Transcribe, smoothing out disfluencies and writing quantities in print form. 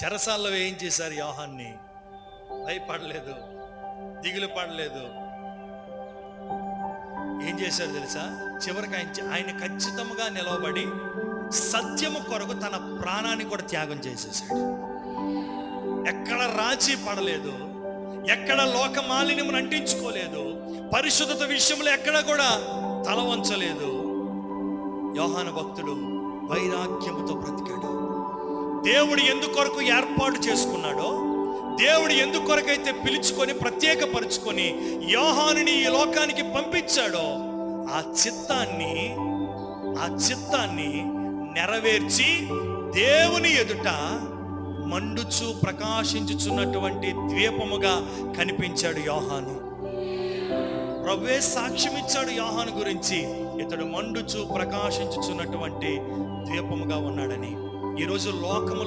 చెరసాల్లో ఏం చేశారు యోహాన్ని? భయపడలేదు, దిగులు పడలేదు. ఏం చేశారు తెలుసా? చివరికి ఆయన ఖచ్చితంగా నిలవబడి సత్యము కొరకు తన ప్రాణాన్ని కూడా త్యాగం చేసేసాడు. ఎక్కడ రాజీ పడలేదు, ఎక్కడ లోక మాలిన్యం అంటించుకోలేదు, పరిశుద్ధత విషయంలో ఎక్కడ కూడా తల వంచలేదు. యోహాను భక్తుడు వైరాగ్యముతో బ్రతికాడు. దేవుడు ఎందుకొరకు ఏర్పాటు చేసుకున్నాడో, దేవుడు ఎందుకొరకైతే పిలుచుకొని ప్రత్యేకపరుచుకొని యోహానుని ఈ లోకానికి పంపించాడో ఆ చిత్తాన్ని నెరవేర్చి దేవుని ఎదుట మండుచు ప్రకాశించుచున్నటువంటి ద్వీపముగా కనిపించాడు యోహాను. ప్రభువే సాక్ష్యం ఇచ్చాడు యోహాను గురించి, ఇతడు మండుచు ప్రకాశించుచున్నటువంటి ద్వీపముగా ఉన్నాడని. ఈరోజు లోకములో